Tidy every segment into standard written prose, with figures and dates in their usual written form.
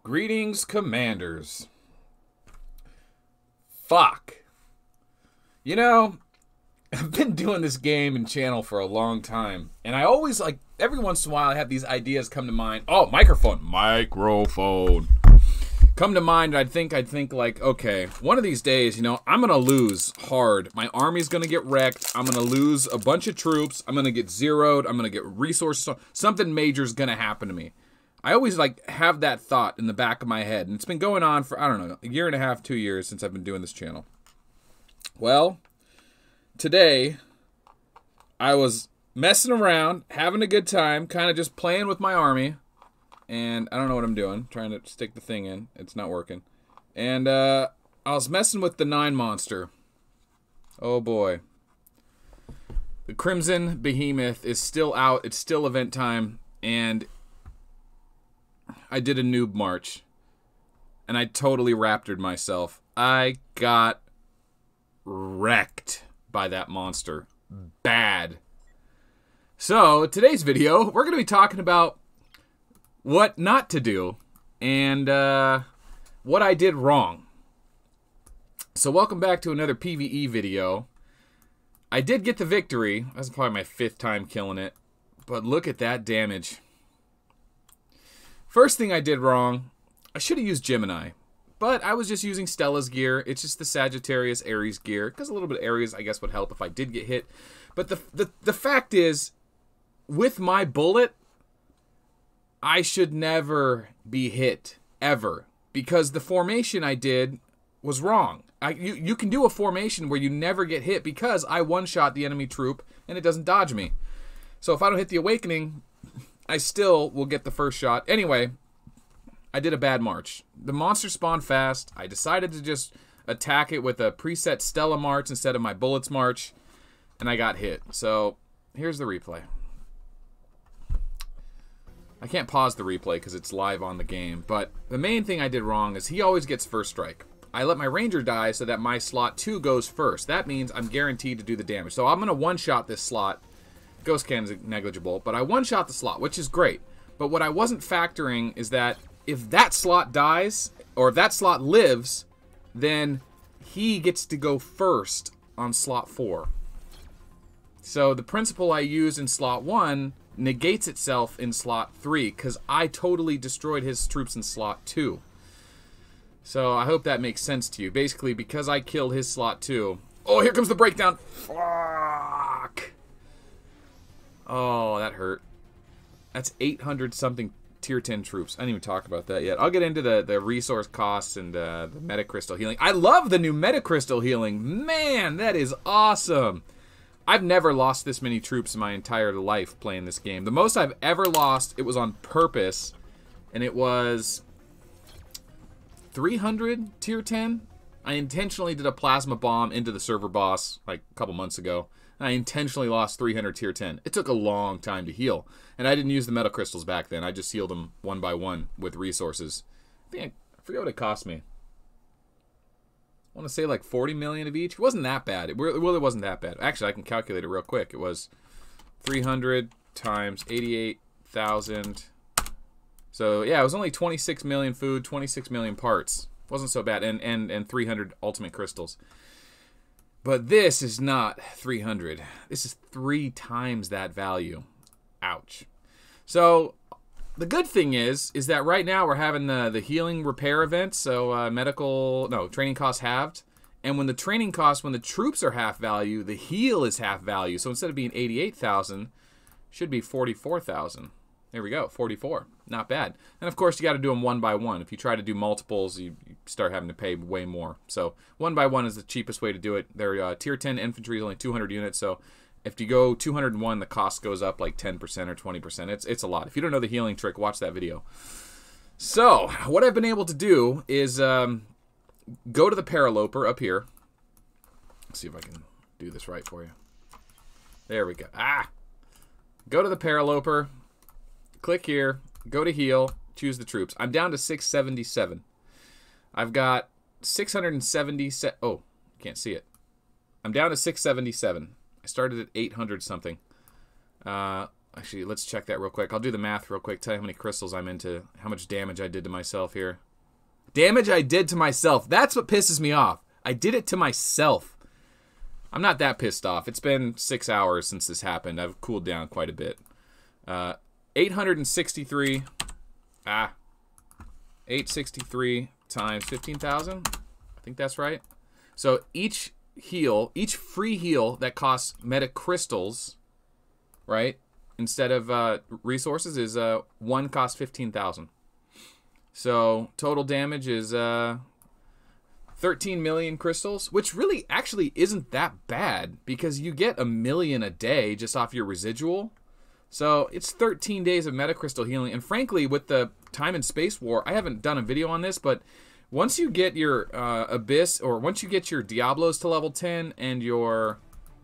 Greetings, Commanders. Fuck. You know, I've been doing this game and channel for a long time, and I always, like, every once in a while I have these ideas come to mind. Oh, microphone. Come to mind, I'd think like, okay, one of these days, you know, I'm gonna lose hard. My army's gonna get wrecked. I'm gonna lose a bunch of troops. I'm gonna get zeroed. I'm gonna get resources. Something major's gonna happen to me. I always, like, have that thought in the back of my head, and it's been going on for, I don't know, a year and a half, 2 years since I've been doing this channel. Well, today, I was messing around, having a good time, kind of just playing with my army, and I don't know what I'm doing, trying to stick the thing in. It's not working. And I was messing with the 9 monster. Oh boy. The Crimson Behemoth is still out. It's still event time, and I did a noob march, and I totally raptured myself. I got wrecked by that monster. Bad. So, today's video, we're going to be talking about what not to do and what I did wrong. So, welcome back to another PvE video. I did get the victory. That's probably my 5th time killing it. But look at that damage. First thing I did wrong, I should have used Gemini, but I was just using Stella's gear. It's just the Sagittarius Aries gear, because a little bit of Aries, I guess, would help if I did get hit. But the fact is, with my bullet, I should never be hit, ever, because the formation I did was wrong. You can do a formation where you never get hit because I one-shot the enemy troop and it doesn't dodge me. So if I don't hit the Awakening, I still will get the first shot. Anyway, I did a bad march. The monster spawned fast. I decided to just attack it with a preset Stella march instead of my bullets march, and I got hit. So, here's the replay. I can't pause the replay because it's live on the game, but the main thing I did wrong is he always gets first strike. I let my ranger die so that my slot 2 goes first. That means I'm guaranteed to do the damage. So I'm going to one-shot this slot. Ghost Cannon's negligible, but I one-shot the slot, which is great. But what I wasn't factoring is that if that slot dies, or if that slot lives, then he gets to go first on slot 4. So the principle I used in slot 1 negates itself in slot 3, because I totally destroyed his troops in slot 2. So I hope that makes sense to you. Basically, because I killed his slot 2... Oh, here comes the breakdown! Fuck! Oh, that hurt. That's 800-something tier 10 troops. I didn't even talk about that yet. I'll get into the resource costs and the metacrystal healing. I love the new metacrystal healing. Man, that is awesome. I've never lost this many troops in my entire life playing this game. The most I've ever lost, it was on purpose, and it was 300 tier 10. I intentionally did a plasma bomb into the server boss like a couple months ago. I intentionally lost 300 tier 10. It took a long time to heal. And I didn't use the metal crystals back then. I just healed them one by one with resources. I forget what it cost me. I want to say like 40 million of each. It wasn't that bad. It really wasn't that bad. Actually, I can calculate it real quick. It was 300 times 88,000. So, yeah, it was only 26 million food, 26 million parts. Wasn't so bad. And 300 ultimate crystals. But this is not 300. This is 3 times that value. Ouch. So, the good thing is that right now we're having the healing repair event. So, training costs halved. And when the troops are half value, the heal is half value. So, instead of being 88,000, should be 44,000. There we go, 44. Not bad. And of course, you got to do them one by one. If you try to do multiples, you start having to pay way more. So one by one is the cheapest way to do it. Their tier 10 infantry is only 200 units. So if you go 201, the cost goes up like 10% or 20%. It's a lot. If you don't know the healing trick, watch that video. So what I've been able to do is go to the Paraloper up here. Let's see if I can do this right for you. There we go. Go to the Paraloper. Click here, go to heal, choose the troops. I'm down to 677. I've got 677. Oh, can't see it. I'm down to 677. I started at 800 something. I Actually, let's check that real quick. I'll do the math real quick, tell you how many crystals I'm into, how much damage I did to myself here. Damage I did to myself. That's what pisses me off. I did it to myself. I'm not that pissed off. It's been 6 hours since this happened. I've cooled down quite a bit. 863. 863 times 15,000. I think that's right. So each heal, each free heal that costs meta crystals, right, instead of resources, is one costs 15,000. So total damage is 13 million crystals, which really actually isn't that bad because you get 1 million a day just off your residual. So it's 13 days of meta crystal healing. And frankly, with the time and space war, I haven't done a video on this, but once you get your Abyss, or once you get your Diablos to level 10 and your,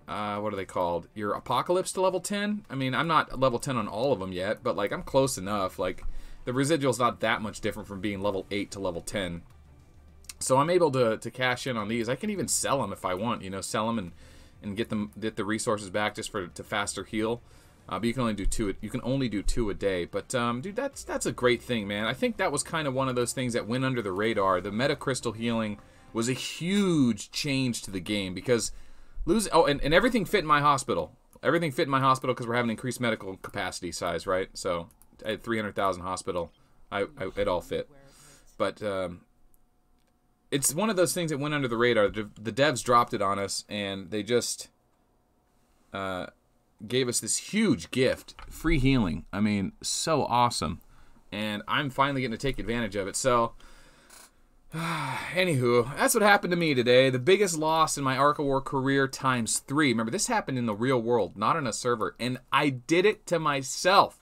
what are they called? Your Apocalypse to level 10. I mean, I'm not level 10 on all of them yet, but like I'm close enough. Like the residual's not that much different from being level 8 to level 10. So I'm able to cash in on these. I can even sell them if I want, you know, sell them and get the resources back just to faster heal. But you can only do two. You can only do 2 a day. But dude, that's a great thing, man. I think that was kind of one of those things that went under the radar. The meta crystal healing was a huge change to the game because and everything fit in my hospital. Everything fit in my hospital because we're having increased medical capacity size, right? So I had 300,000 hospital. It all fit. But it's one of those things that went under the radar. The devs dropped it on us, and they just gave us this huge gift, free healing. I mean, so awesome. And I'm finally getting to take advantage of it. So, anywho, that's what happened to me today. The biggest loss in my Ark of War career times 3. Remember, this happened in the real world, not on a server. And I did it to myself.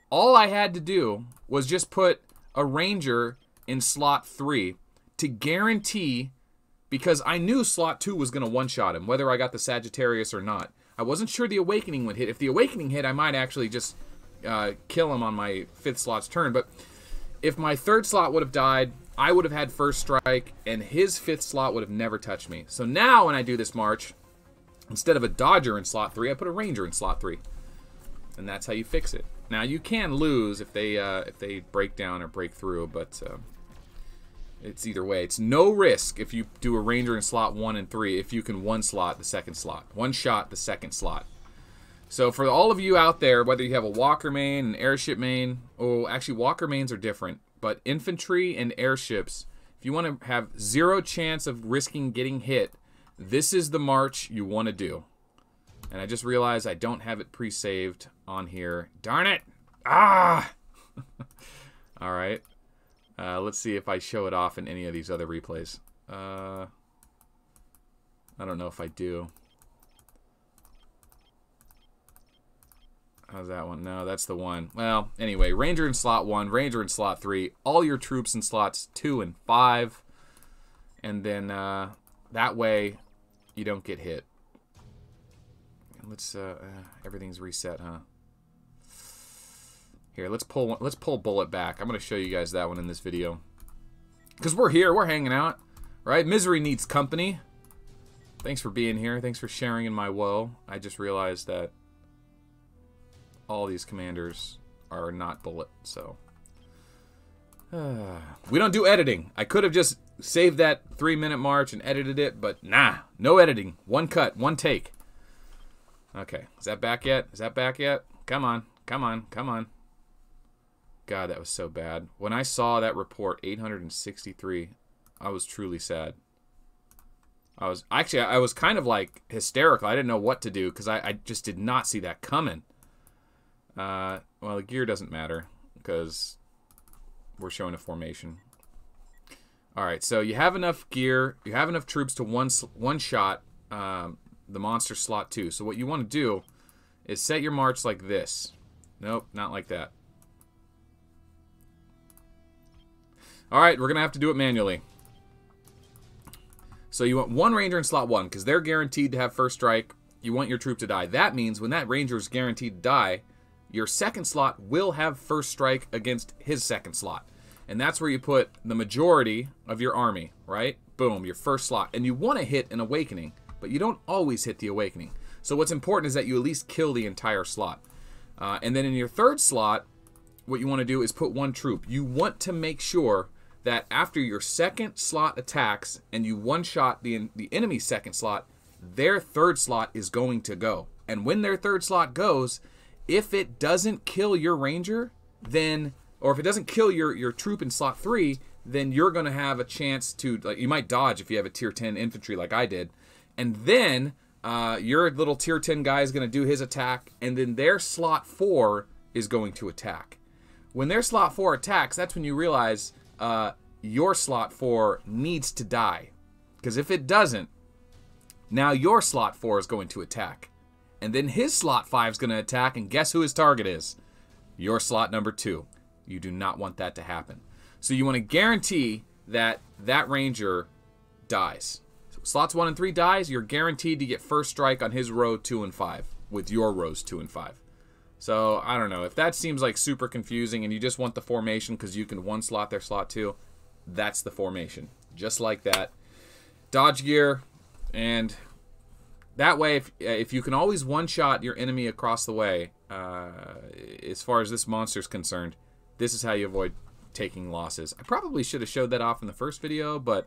All I had to do was just put a Ranger in slot 3 to guarantee, because I knew slot 2 was going to one-shot him, whether I got the Sagittarius or not. I wasn't sure the Awakening would hit. If the Awakening hit, I might actually just kill him on my 5th slot's turn. But if my 3rd slot would have died, I would have had first strike, and his 5th slot would have never touched me. So now when I do this march, instead of a Dodger in slot 3, I put a Ranger in slot 3. And that's how you fix it. Now, you can lose if they break down or break through, but it's either way. It's no risk if you do a Ranger in slot 1 and 3 if you can one-slot the 2nd slot. One-shot the 2nd slot. So for all of you out there, whether you have a Walker main, an airship main, actually Walker mains are different, but infantry and airships, if you want to have 0 chance of risking getting hit, this is the march you want to do. And I just realized I don't have it pre-saved on here. Darn it! Ah! Alright. Let's see if I show it off in any of these other replays. I don't know if I do. How's that one? No, that's the one. Well, anyway, Ranger in slot 1, Ranger in slot 3, all your troops in slots 2 and 5. And then that way you don't get hit. Let's everything's reset, huh? Here, let's pull Bullet back. I'm gonna show you guys that one in this video. Cause we're here, we're hanging out. Right? Misery needs company. Thanks for being here. Thanks for sharing in my woe. I just realized that all these commanders are not Bullet, so we don't do editing. I could have just saved that 3-minute march and edited it, but nah, no editing. One cut, one take. Okay, is that back yet? Is that back yet? Come on, come on, come on. God, that was so bad. When I saw that report, 863, I was truly sad. I was kind of like hysterical. I didn't know what to do because I just did not see that coming. Well, the gear doesn't matter because we're showing a formation. All right, so you have enough gear, you have enough troops to one shot the monster slot 2. So what you want to do is set your march like this. Nope, not like that. All right, we're gonna have to do it manually. So you want 1 Ranger in slot 1 because they're guaranteed to have first strike. You want your troop to die. That means when that Ranger is guaranteed to die, your 2nd slot will have first strike against his 2nd slot. And that's where you put the majority of your army, right? Boom, your 1st slot. And you want to hit an Awakening, but you don't always hit the Awakening. So what's important is that you at least kill the entire slot. And then in your third slot, what you want to do is put 1 troop. You want to make sure that after your second slot attacks and you one-shot the enemy's second slot, their third slot is going to go. And when their third slot goes, if it doesn't kill your ranger, then, or if it doesn't kill your troop in slot 3, then you're going to have a chance to, like, you might dodge if you have a tier 10 infantry like I did. And then your little tier 10 guy is going to do his attack, and then their slot 4 is going to attack. When their slot 4 attacks, that's when you realize your slot 4 needs to die. Because if it doesn't, now your slot 4 is going to attack. And then his slot 5 is going to attack, and guess who his target is? Your slot number 2. You do not want that to happen. So you want to guarantee that that ranger dies. So slots 1 and 3 dies, you're guaranteed to get first strike on his row 2 and 5 with your rows 2 and 5. So, I don't know. If that seems like super confusing and you just want the formation because you can one slot their slot 2, that's the formation. Just like that. Dodge gear, and that way, if you can always one-shot your enemy across the way, as far as this monster's concerned, this is how you avoid taking losses. I probably should have showed that off in the first video, but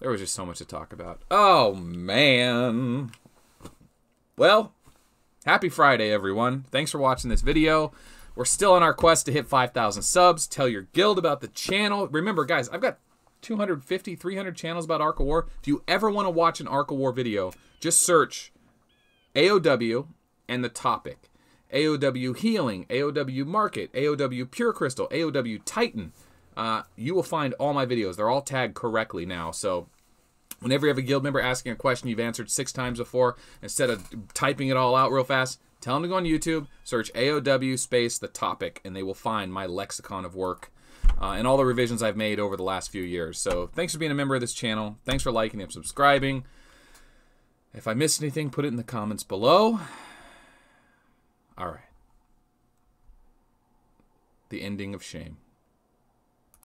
there was just so much to talk about. Oh, man. Well, happy Friday, everyone. Thanks for watching this video. We're still on our quest to hit 5,000 subs. Tell your guild about the channel. Remember, guys, I've got 250, 300 channels about Arc of War. If you ever want to watch an Arc of War video, just search AOW and the topic. AOW Healing, AOW Market, AOW Pure Crystal, AOW Titan. You will find all my videos. They're all tagged correctly now. So whenever you have a guild member asking a question you've answered 6 times before, instead of typing it all out real fast, tell them to go on YouTube, search AOW space the topic, and they will find my lexicon of work and all the revisions I've made over the last few years. So thanks for being a member of this channel. Thanks for liking and subscribing. If I missed anything, put it in the comments below. All right. The ending of shame.